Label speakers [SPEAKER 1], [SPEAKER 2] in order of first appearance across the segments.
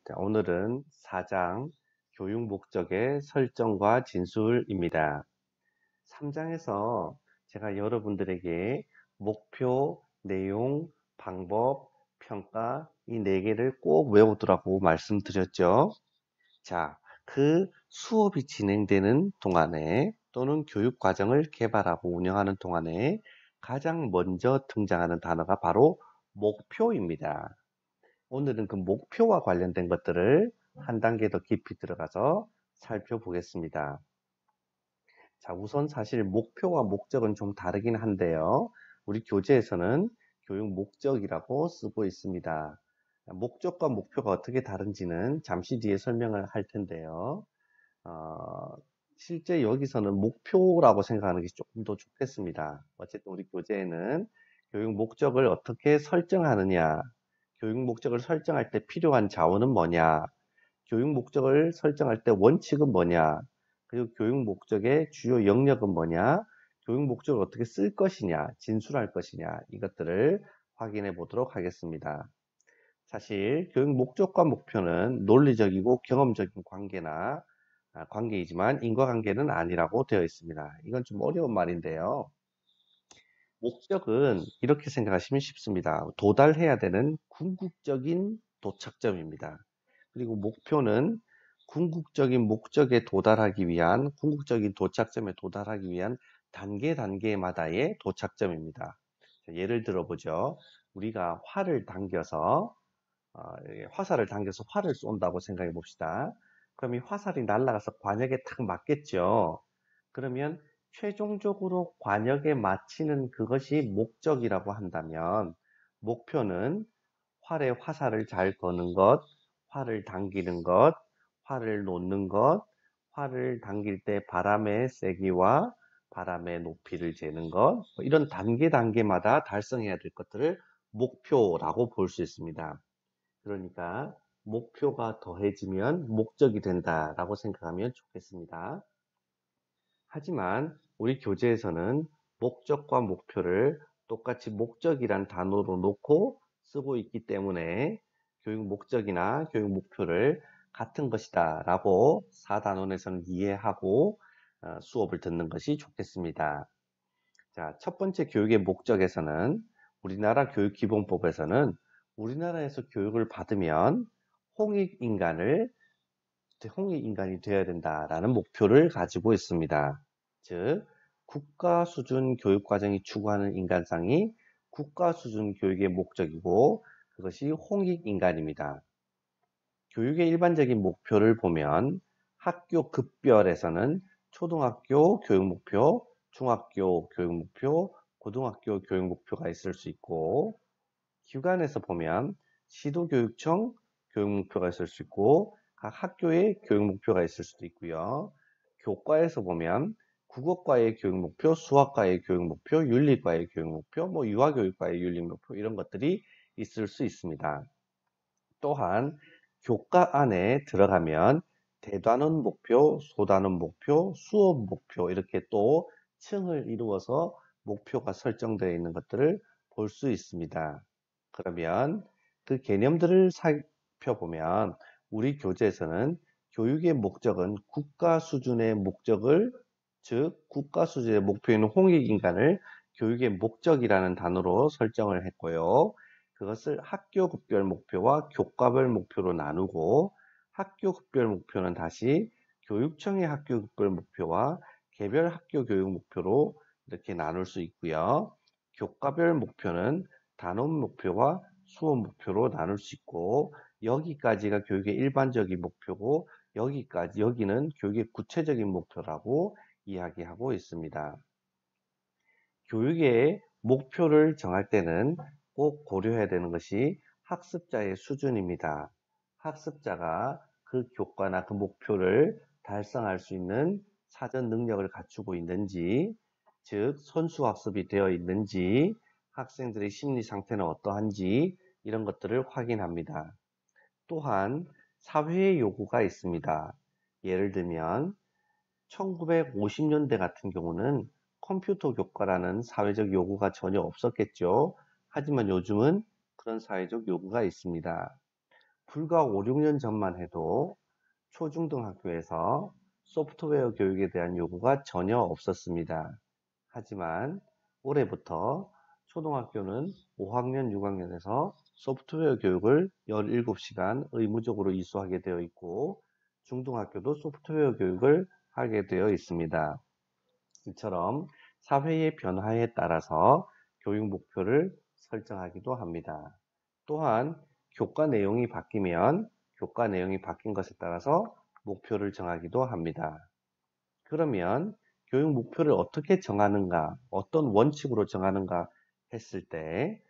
[SPEAKER 1] 자, 오늘은 4장 교육 목적의 설정과 진술입니다. 3장에서 제가 여러분들에게 목표, 내용, 방법, 평가 이 4개를 꼭 외우더라고 말씀드렸죠. 자, 그 수업이 진행되는 동안에 또는 교육 과정을 개발하고 운영하는 동안에 가장 먼저 등장하는 단어가 바로 목표입니다. 오늘은 그 목표와 관련된 것들을 한 단계 더 깊이 들어가서 살펴보겠습니다. 자, 우선 사실 목표와 목적은 좀 다르긴 한데요. 우리 교재에서는 교육 목적이라고 쓰고 있습니다. 목적과 목표가 어떻게 다른지는 잠시 뒤에 설명을 할 텐데요. 어, 실제 여기서는 목표라고 생각하는 게 조금 더 좋겠습니다. 어쨌든 우리 교재에는 교육 목적을 어떻게 설정하느냐, 교육 목적을 설정할 때 필요한 자원은 뭐냐, 교육 목적을 설정할 때 원칙은 뭐냐, 그리고 교육 목적의 주요 영역은 뭐냐, 교육 목적을 어떻게 쓸 것이냐, 진술할 것이냐, 이것들을 확인해 보도록 하겠습니다. 사실 교육 목적과 목표는 논리적이고 경험적인 관계이지만 인과관계는 아니라고 되어 있습니다. 이건 좀 어려운 말인데요. 목적은 이렇게 생각하시면 쉽습니다. 도달해야 되는 궁극적인 도착점입니다. 그리고 목표는 궁극적인 목적에 도달하기 위한, 궁극적인 도착점에 도달하기 위한 단계마다의 도착점입니다. 예를 들어보죠. 우리가 화살을 당겨서 활을 쏜다고 생각해 봅시다. 그럼 이 화살이 날아가서 관역에 탁 맞겠죠. 그러면 최종적으로 관역에 맞히는 그것이 목적이라고 한다면 목표는 활에 화살을 잘 거는 것, 활을 당기는 것, 활을 놓는 것, 활을 당길 때 바람의 세기와 바람의 높이를 재는 것, 이런 단계마다 달성해야 될 것들을 목표라고 볼 수 있습니다. 그러니까 목표가 더해지면 목적이 된다라고 생각하면 좋겠습니다. 하지만 우리 교재에서는 목적과 목표를 똑같이 목적이란 단어로 놓고 쓰고 있기 때문에 교육 목적이나 교육 목표를 같은 것이다 라고 4단원에서는 이해하고 수업을 듣는 것이 좋겠습니다. 자, 첫 번째 교육의 목적에서는 우리나라 교육기본법에서는 우리나라에서 교육을 받으면 홍익인간이 되어야 된다라는 목표를 가지고 있습니다. 즉, 국가 수준 교육 과정이 추구하는 인간상이 국가 수준 교육의 목적이고 그것이 홍익인간입니다. 교육의 일반적인 목표를 보면 학교 급별에서는 초등학교 교육 목표, 중학교 교육 목표, 고등학교 교육 목표가 있을 수 있고 기관에서 보면 시도교육청 교육 목표가 있을 수 있고 각 학교의 교육 목표가 있을 수도 있고요. 교과에서 보면 국어과의 교육 목표, 수학과의 교육 목표, 윤리과의 교육 목표, 유아교육과의 윤리 목표 이런 것들이 있을 수 있습니다. 또한 교과 안에 들어가면 대단원 목표, 소단원 목표, 수업 목표 이렇게 또 층을 이루어서 목표가 설정되어 있는 것들을 볼 수 있습니다. 그러면 그 개념들을 살펴보면 우리 교재에서는 교육의 목적은 국가 수준의 목적을 즉 국가 수준의 목표인 홍익인간을 교육의 목적이라는 단어로 설정을 했고요. 그것을 학교급별 목표와 교과별 목표로 나누고 학교급별 목표는 다시 교육청의 학교급별 목표와 개별 학교 교육 목표로 이렇게 나눌 수 있고요. 교과별 목표는 단원 목표와 수업 목표로 나눌 수 있고 여기까지가 교육의 일반적인 목표고 여기는 교육의 구체적인 목표라고 이야기하고 있습니다. 교육의 목표를 정할 때는 꼭 고려해야 되는 것이 학습자의 수준입니다. 학습자가 그 교과나 그 목표를 달성할 수 있는 사전 능력을 갖추고 있는지, 즉 선수학습이 되어 있는지, 학생들의 심리 상태는 어떠한지 이런 것들을 확인합니다. 또한 사회의 요구가 있습니다. 예를 들면 1950년대 같은 경우는 컴퓨터 교과라는 사회적 요구가 전혀 없었겠죠. 하지만 요즘은 그런 사회적 요구가 있습니다. 불과 5, 6년 전만 해도 초중등학교에서 소프트웨어 교육에 대한 요구가 전혀 없었습니다. 하지만 올해부터 초등학교는 5학년, 6학년에서 소프트웨어 교육을 17시간 의무적으로 이수하게 되어 있고, 중등학교도 소프트웨어 교육을 하게 되어 있습니다. 이처럼 사회의 변화에 따라서 교육 목표를 설정하기도 합니다. 또한 교과 내용이 바뀌면 교과 내용이 바뀐 것에 따라서 목표를 정하기도 합니다. 그러면 교육 목표를 어떻게 정하는가, 어떤 원칙으로 정하는가 했을 때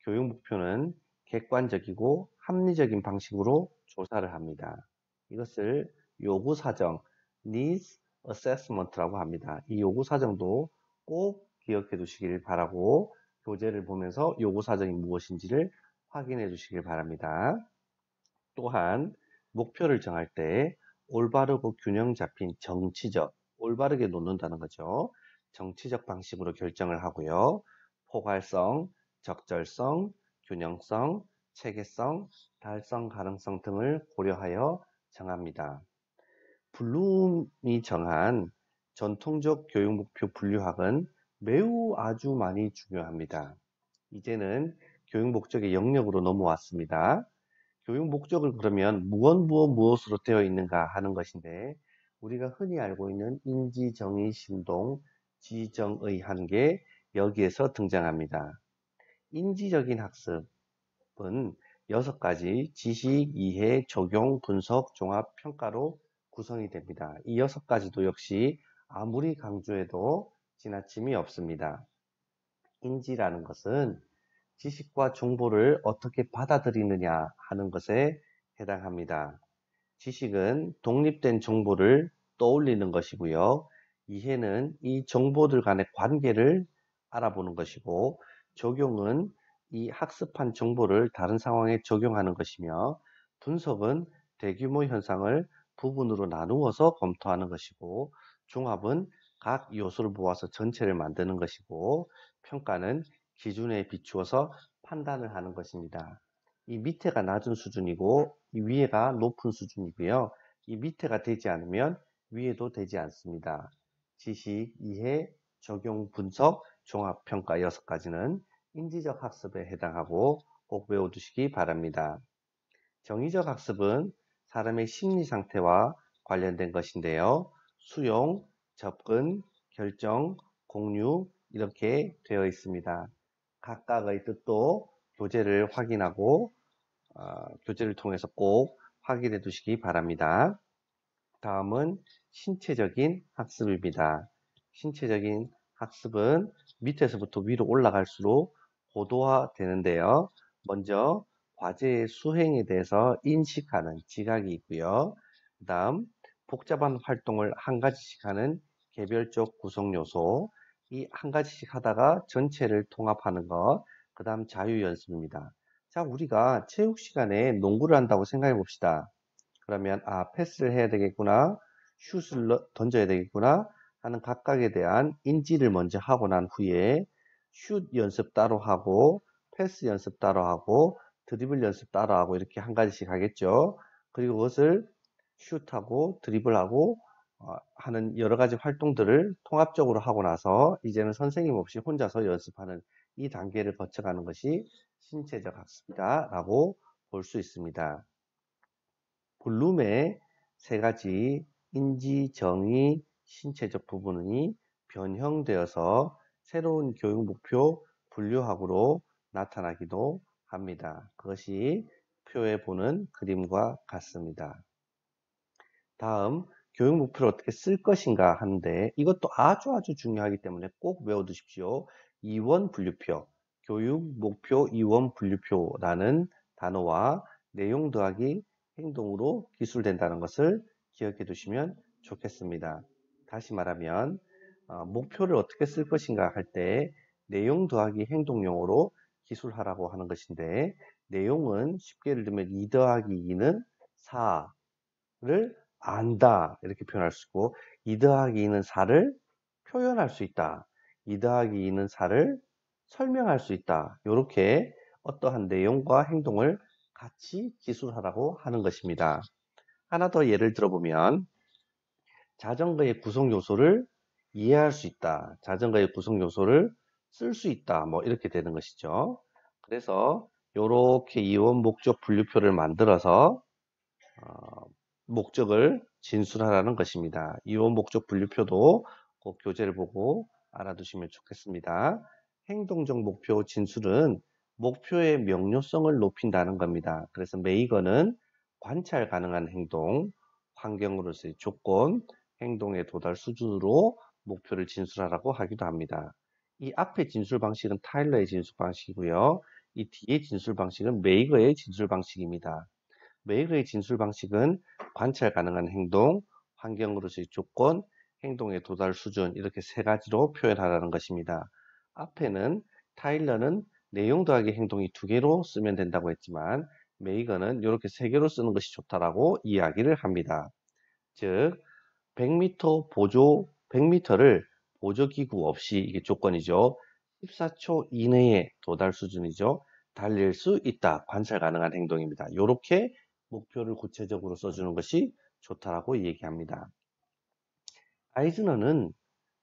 [SPEAKER 1] 교육 목표는 객관적이고 합리적인 방식으로 조사를 합니다. 이것을 요구 사정, needs assessment라고 합니다. 이 요구 사정도 꼭 기억해 두시길 바라고 교재를 보면서 요구 사정이 무엇인지를 확인해 주시길 바랍니다. 또한 목표를 정할 때 올바르고 균형 잡힌 정치적, 올바르게 놓는다는 거죠. 정치적 방식으로 결정을 하고요. 포괄성, 적절성, 균형성, 체계성, 달성 가능성 등을 고려하여 정합니다. 블룸이 정한 전통적 교육 목표 분류학은 매우 아주 많이 중요합니다. 이제는 교육 목적의 영역으로 넘어왔습니다. 교육 목적을 그러면 무엇으로 되어 있는가 하는 것인데, 우리가 흔히 알고 있는 인지, 정의, 심동, 지정의 하는 게 여기에서 등장합니다. 인지적인 학습은 6가지 지식, 이해, 적용, 분석, 종합, 평가로 구성이 됩니다. 이 6가지도 역시 아무리 강조해도 지나침이 없습니다. 인지라는 것은 지식과 정보를 어떻게 받아들이느냐 하는 것에 해당합니다. 지식은 독립된 정보를 떠올리는 것이고요. 이해는 이 정보들 간의 관계를 알아보는 것이고, 적용은 이 학습한 정보를 다른 상황에 적용하는 것이며, 분석은 대규모 현상을 부분으로 나누어서 검토하는 것이고, 종합은 각 요소를 모아서 전체를 만드는 것이고, 평가는 기준에 비추어서 판단을 하는 것입니다. 이 밑에가 낮은 수준이고 이 위에가 높은 수준이고요. 이 밑에가 되지 않으면 위에도 되지 않습니다. 지식, 이해, 적용, 분석, 종합, 평가 6가지는 인지적 학습에 해당하고 꼭 외워두시기 바랍니다. 정의적 학습은 사람의 심리 상태와 관련된 것인데요. 수용, 접근, 결정, 공유 이렇게 되어 있습니다. 각각의 뜻도 교재를 확인하고 교재를 통해서 꼭 확인해 두시기 바랍니다. 다음은 신체적인 학습입니다. 신체적인 학습은 밑에서부터 위로 올라갈수록 고도화 되는데요. 먼저 과제의 수행에 대해서 인식하는 지각이 있고요. 그 다음 복잡한 활동을 한 가지씩 하는 개별적 구성 요소, 이 한 가지씩 하다가 전체를 통합하는 것, 그 다음 자유 연습입니다. 자, 우리가 체육 시간에 농구를 한다고 생각해 봅시다. 그러면 패스를 해야 되겠구나, 슛을 던져야 되겠구나 하는 각각에 대한 인지를 먼저 하고 난 후에 슛 연습 따로 하고 패스 연습 따로 하고 드리블 연습 따로 하고 이렇게 한 가지씩 하겠죠. 그리고 그것을 슛하고 드리블하고 하는 여러 가지 활동들을 통합적으로 하고 나서 이제는 선생님 없이 혼자서 연습하는 이 단계를 거쳐가는 것이 신체적 학습이다 라고 볼 수 있습니다. 블룸의 3가지 인지, 정의, 신체적 부분이 변형되어서 새로운 교육 목표 분류학으로 나타나기도 합니다. 그것이 표에 보는 그림과 같습니다. 다음, 교육 목표를 어떻게 쓸 것인가 하는데 이것도 아주 중요하기 때문에 꼭 외워두십시오. 이원 분류표, 교육 목표 이원 분류표라는 단어와 내용 더하기 행동으로 기술된다는 것을 기억해 두시면 좋겠습니다. 다시 말하면 목표를 어떻게 쓸 것인가 할 때 내용 더하기 행동용어로 기술하라고 하는 것인데, 내용은 쉽게 예를 들면 2 더하기 2는 4를 안다 이렇게 표현할 수 있고, 2 더하기 2는 4를 표현할 수 있다, 2 더하기 2는 4를 설명할 수 있다, 이렇게 어떠한 내용과 행동을 같이 기술하라고 하는 것입니다. 하나 더 예를 들어보면 자전거의 구성 요소를 이해할 수 있다. 자전거의 구성 요소를 쓸 수 있다. 뭐 이렇게 되는 것이죠. 그래서 이렇게 이원 목적 분류표를 만들어서 목적을 진술하라는 것입니다. 이원 목적 분류표도 꼭 교재를 보고 알아두시면 좋겠습니다. 행동적 목표 진술은 목표의 명료성을 높인다는 겁니다. 그래서 메이거는 관찰 가능한 행동, 환경으로서의 조건, 행동의 도달 수준으로 목표를 진술하라고 하기도 합니다. 이 앞의 진술 방식은 타일러의 진술 방식이고요. 이 뒤의 진술 방식은 메이거의 진술 방식입니다. 메이거의 진술 방식은 관찰 가능한 행동, 환경으로서의 조건, 행동의 도달 수준 이렇게 세 가지로 표현하라는 것입니다. 앞에는 타일러는 내용 더하기 행동이 두 개로 쓰면 된다고 했지만 메이거는 이렇게 세 개로 쓰는 것이 좋다라고 이야기를 합니다. 즉 100m를 보조기구 없이 이게 조건이죠. 14초 이내에 도달 수준이죠. 달릴 수 있다. 관찰 가능한 행동입니다. 이렇게 목표를 구체적으로 써주는 것이 좋다라고 얘기합니다. 아이즈너는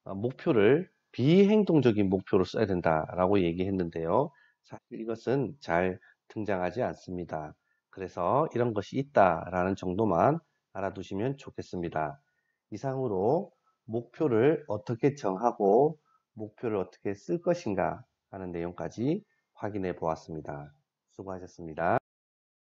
[SPEAKER 1] 목표를 비행동적인 목표로 써야 된다라고 얘기했는데요. 사실 이것은 잘 등장하지 않습니다. 그래서 이런 것이 있다라는 정도만 알아두시면 좋겠습니다. 이상으로 목표를 어떻게 정하고 목표를 어떻게 쓸 것인가 하는 내용까지 확인해 보았습니다. 수고하셨습니다.